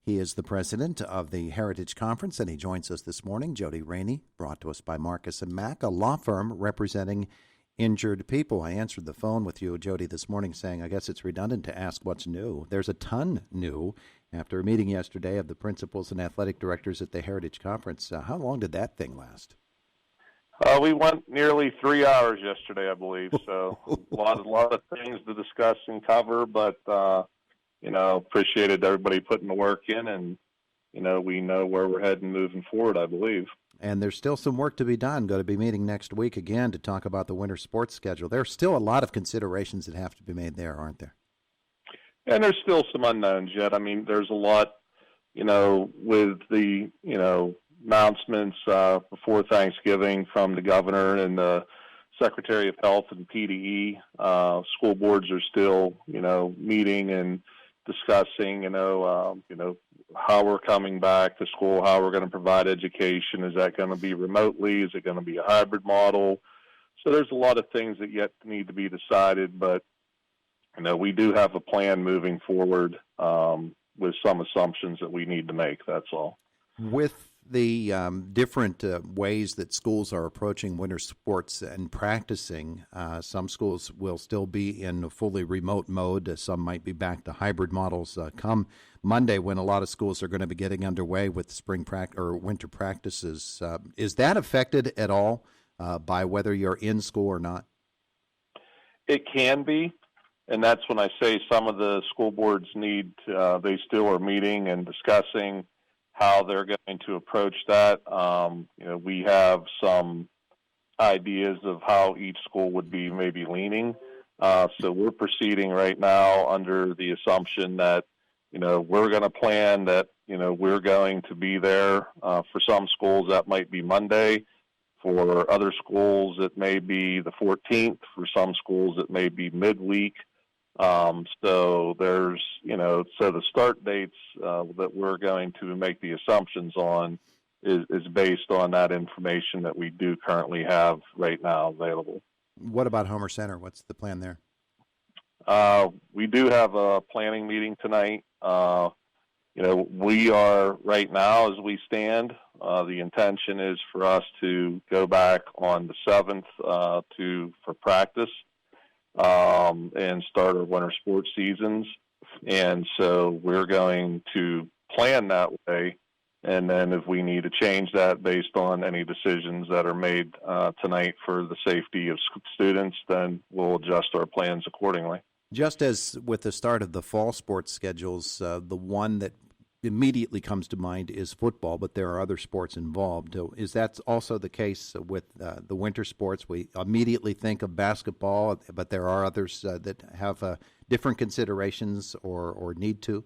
He is the president of the Heritage Conference, and he joins us this morning. Jody Rainey, brought to us by Marcus & Mack, a law firm representing injured people. I answered the phone with you, Jody, this morning saying I guess it's redundant to ask what's new. There's a ton new after a meeting yesterday of the principals and athletic directors at the Heritage Conference. How long did that thing last? We went nearly 3 hours yesterday, I believe. So a lot of things to discuss and cover, but appreciated everybody putting the work in, and we know where we're heading moving forward, I believe. And there's still some work to be done. Going to be meeting next week again to talk about the winter sports schedule. There's still a lot of considerations that have to be made there, aren't there? And there's still some unknowns yet. I mean, there's a lot, with the, announcements before Thanksgiving from the governor and the Secretary of Health and PDE. School boards are still, meeting and discussing, how we're coming back to school, how we're going to provide education. Is that going to be remotely? Is it going to be a hybrid model? So there's a lot of things that yet need to be decided, but, we do have a plan moving forward with some assumptions that we need to make, that's all. With the different ways that schools are approaching winter sports and practicing, some schools will still be in a fully remote mode. Some might be back to hybrid models come Monday, when a lot of schools are going to be getting underway with spring or winter practices. Is that affected at all by whether you're in school or not? It can be, and that's when I say some of the school boards they still are meeting and discussing how they're going to approach that. We have some ideas of how each school would be maybe leaning. So we're proceeding right now under the assumption that, we're going to plan that, we're going to be there. For some schools, that might be Monday. For other schools, it may be the 14th. For some schools, it may be midweek. So there's, so the start dates that we're going to make the assumptions on is based on that information that we do currently have right now available. What about Homer Center? What's the plan there? We do have a planning meeting tonight. We are right now as we stand. The intention is for us to go back on the 7th for practice. And start our winter sports seasons. And so we're going to plan that way. And then if we need to change that based on any decisions that are made tonight for the safety of students, then we'll adjust our plans accordingly. Just as with the start of the fall sports schedules, the one that immediately comes to mind is football, but there are other sports involved. Is that also the case with the winter sports? We immediately think of basketball, but there are others that have different considerations or need to?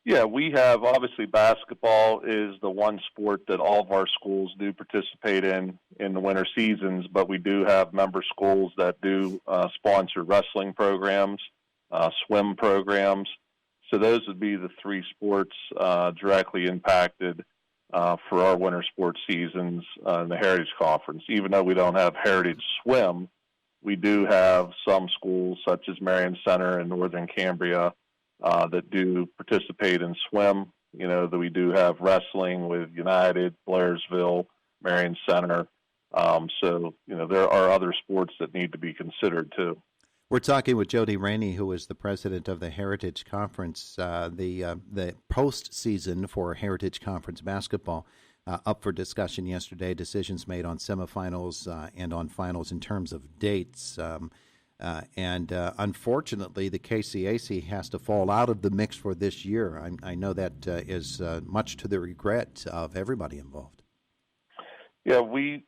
Yeah, we have, obviously basketball is the one sport that all of our schools do participate in the winter seasons, but we do have member schools that do sponsor wrestling programs, swim programs. So those would be the three sports directly impacted for our winter sports seasons in the Heritage Conference. Even though we don't have Heritage Swim, we do have some schools such as Marion Center and Northern Cambria that do participate in swim. That we do have wrestling with United, Blairsville, Marion Center. So there are other sports that need to be considered too. We're talking with Jody Rainey, who is the president of the Heritage Conference. The postseason for Heritage Conference basketball up for discussion yesterday. Decisions made on semifinals and on finals in terms of dates. And unfortunately, the KCAC has to fall out of the mix for this year. I know that is much to the regret of everybody involved. Yeah, we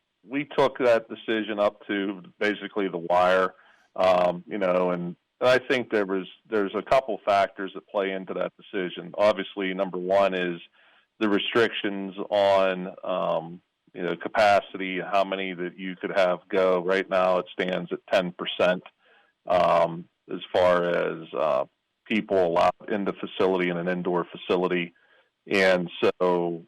took that decision up to basically the wire. And I think there's a couple factors that play into that decision. Obviously, number one is the restrictions on, capacity, how many that you could have go. Right now, it stands at 10% as far as people allowed in the facility, in an indoor facility. And so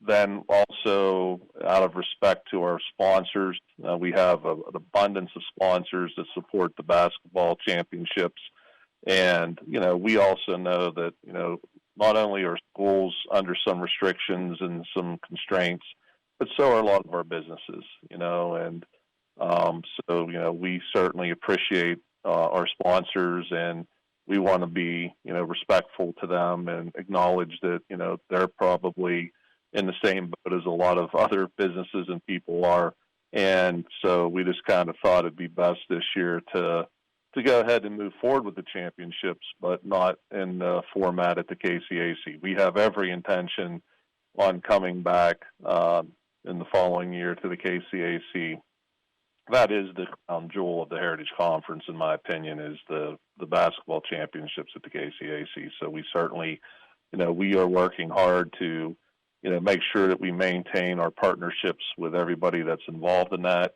then also, out of respect to our sponsors, we have an abundance of sponsors that support the basketball championships. And, we also know that, not only are schools under some restrictions and some constraints, but so are a lot of our businesses, and so, we certainly appreciate our sponsors, and we want to be, respectful to them and acknowledge that, they're probably in the same boat as a lot of other businesses and people are. And so we just kind of thought it'd be best this year to go ahead and move forward with the championships, but not in the format at the KCAC. We have every intention on coming back in the following year to the KCAC. That is the crown jewel of the Heritage Conference, in my opinion, is the basketball championships at the KCAC. So we certainly, we are working hard to, make sure that we maintain our partnerships with everybody that's involved in that.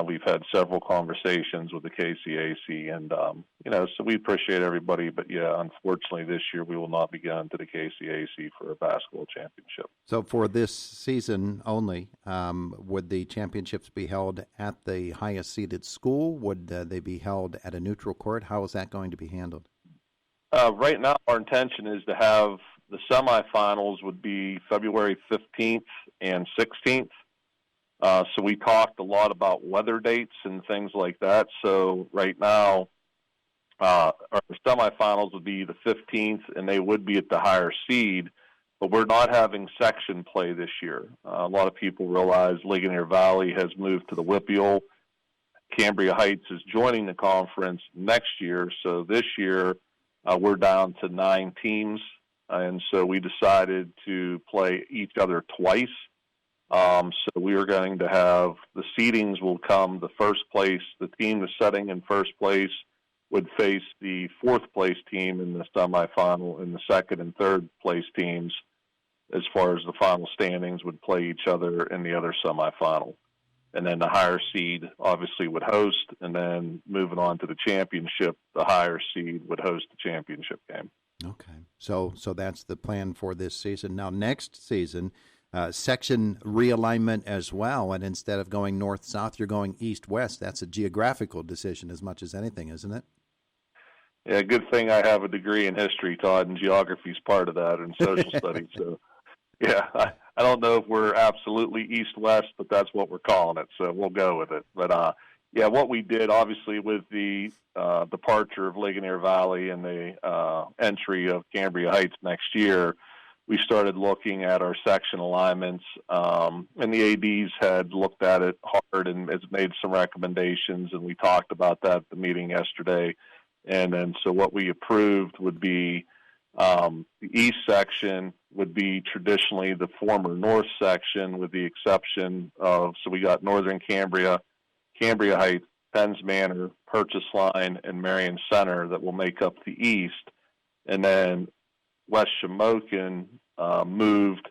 We've had several conversations with the KCAC, and, so we appreciate everybody. But, yeah, unfortunately, this year we will not be going to the KCAC for a basketball championship. So for this season only, would the championships be held at the highest seeded school? Would they be held at a neutral court? How is that going to be handled? Right now, our intention is to have the semifinals would be February 15th and 16th. So we talked a lot about weather dates and things like that. So right now, our semifinals would be the 15th, and they would be at the higher seed, but we're not having section play this year. A lot of people realize Ligonier Valley has moved to the WPIAL. Cambria Heights is joining the conference next year. So this year, we're down to 9 teams, and so we decided to play each other twice. So we are going to have the seedings will come the first place. The team that's setting in first place would face the fourth place team in the semifinal, and the second and third place teams, as far as the final standings, would play each other in the other semifinal. And then the higher seed obviously would host, and then moving on to the championship, the higher seed would host the championship game. Okay. So that's the plan for this season. Now, next season, section realignment as well, and instead of going north-south, you're going east-west. That's a geographical decision as much as anything, isn't it? Yeah, good thing I have a degree in history, Todd, and geography is part of that, and social studies. So, yeah, I don't know if we're absolutely east-west, but that's what we're calling it, so we'll go with it. But, yeah, what we did, obviously, with the departure of Ligonier Valley and the entry of Cambria Heights next year, we started looking at our section alignments, and the ADs had looked at it hard and has made some recommendations, and we talked about that at the meeting yesterday. And then so what we approved would be the east section would be traditionally the former north section, with the exception of, so we got Northern Cambria, Cambria Heights, Penns Manor, Purchase Line, and Marion Center that will make up the east. And then West Shamokin moved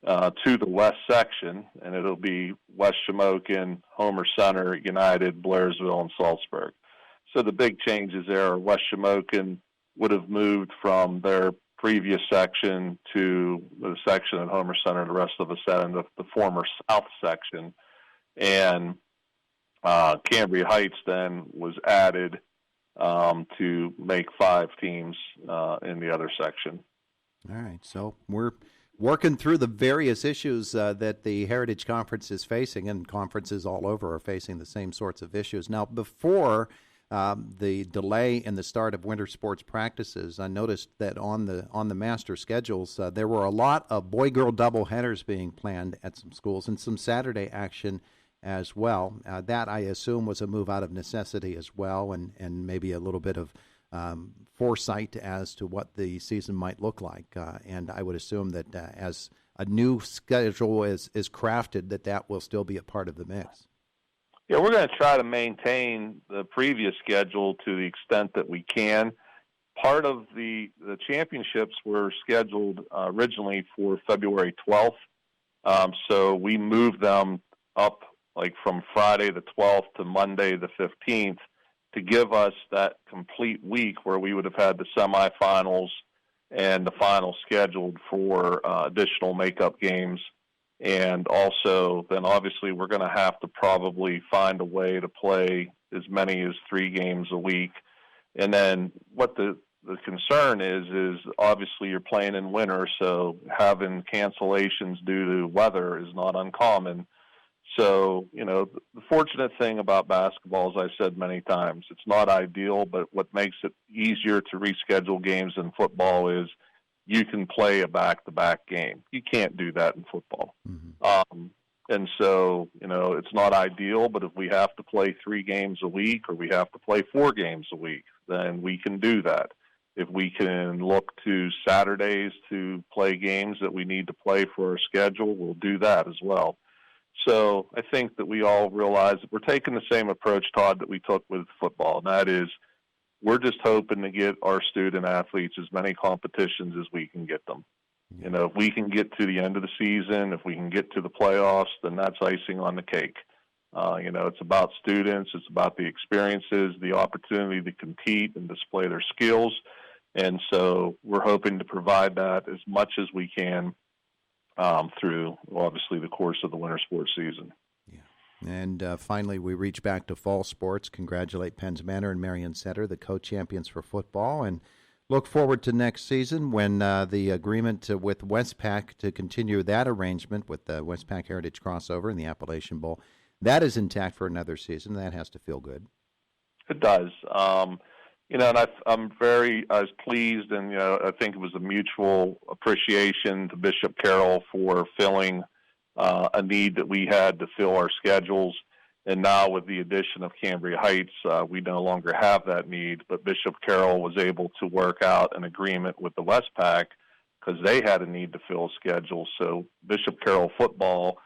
to the west section, and it'll be West Shamokin, Homer Center, United, Blairsville, and Salzburg. So the big changes there are West Shamokin would have moved from their previous section to the section at Homer Center. The rest of us sat in the former south section. And Cambria Heights then was added to make 5 teams in the other section. All right, so we're working through the various issues that the Heritage Conference is facing, and conferences all over are facing the same sorts of issues. Now, before the delay in the start of winter sports practices, I noticed that on the master schedules, there were a lot of boy-girl doubleheaders being planned at some schools, and some Saturday action as well. That, I assume, was a move out of necessity as well, and maybe a little bit of foresight as to what the season might look like. And I would assume that as a new schedule is crafted, that will still be a part of the mix. Yeah, we're going to try to maintain the previous schedule to the extent that we can. Part of the championships were scheduled originally for February 12th. So we moved them up like from Friday the 12th to Monday the 15th to give us that complete week where we would have had the semifinals and the final scheduled for additional makeup games. And also, then obviously we're going to have to probably find a way to play as many as 3 games a week. And then what the the concern is obviously you're playing in winter, so having cancellations due to weather is not uncommon. So, the fortunate thing about basketball, as I said many times, it's not ideal, but what makes it easier to reschedule games in football is you can play a back-to-back game. You can't do that in football. Mm-hmm. And so, it's not ideal, but if we have to play 3 games a week or we have to play 4 games a week, then we can do that. If we can look to Saturdays to play games that we need to play for our schedule, we'll do that as well. So I think that we all realize that we're taking the same approach, Todd, that we took with football, and that is we're just hoping to get our student athletes as many competitions as we can get them. If we can get to the end of the season, if we can get to the playoffs, then that's icing on the cake. It's about students, it's about the experiences, the opportunity to compete and display their skills. And so we're hoping to provide that as much as we can through, obviously, the course of the winter sports season. Yeah. And finally, we reach back to fall sports. Congratulate Penns Manor and Marion Center, the co-champions for football, and look forward to next season when the agreement with Westpac to continue that arrangement with the Westpac Heritage Crossover and the Appalachian Bowl, that is intact for another season. That has to feel good. It does. And I was pleased, and I think it was a mutual appreciation to Bishop Carroll for filling a need that we had to fill our schedules. And now with the addition of Cambria Heights, we no longer have that need, but Bishop Carroll was able to work out an agreement with the Westpac because they had a need to fill a schedule. So Bishop Carroll football,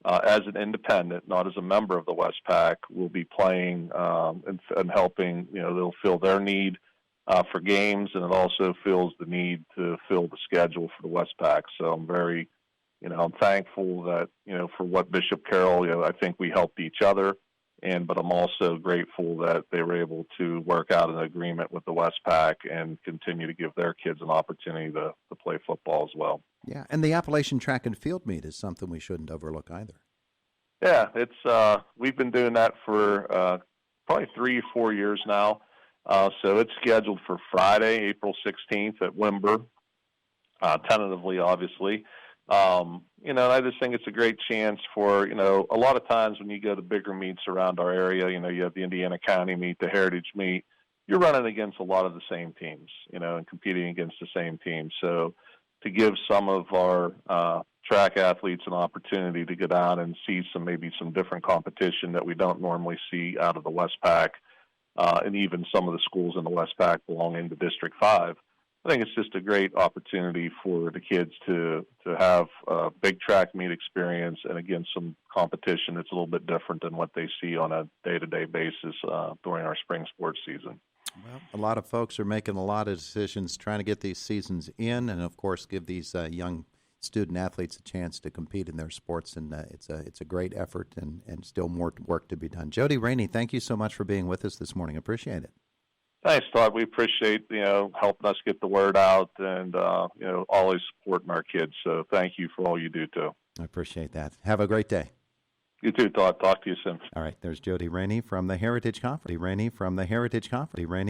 as an independent, not as a member of the Westpac, will be playing and helping, they'll fill their need for games, and it also fills the need to fill the schedule for the Westpac. So I'm very I'm thankful that, for what Bishop Carroll, I think we helped each other, but I'm also grateful that they were able to work out an agreement with the Westpac and continue to give their kids an opportunity to play football as well. Yeah, and the Appalachian Track and Field Meet is something we shouldn't overlook either. Yeah, it's we've been doing that for probably 3 or 4 years now. So it's scheduled for Friday, April 16th at Wimber, tentatively, obviously. And I just think it's a great chance for, a lot of times when you go to bigger meets around our area, you have the Indiana County meet, the Heritage meet, you're running against a lot of the same teams, and competing against the same teams. So to give some of our track athletes an opportunity to go down and see maybe some different competition that we don't normally see out of the Westpac, and even some of the schools in the Westpac belonging to District 5. I think it's just a great opportunity for the kids to have a big track meet experience and, again, some competition that's a little bit different than what they see on a day-to-day basis during our spring sports season. Well, a lot of folks are making a lot of decisions trying to get these seasons in and, of course, give these young student athletes a chance to compete in their sports, and it's a great effort and still more work to be done. Jody Rainey, thank you so much for being with us this morning. Appreciate it. Thanks, Todd. We appreciate, helping us get the word out and, always supporting our kids. So thank you for all you do, too. I appreciate that. Have a great day. You too, Todd. Talk to you soon. All right. There's Jody Rainey from the Heritage Conference.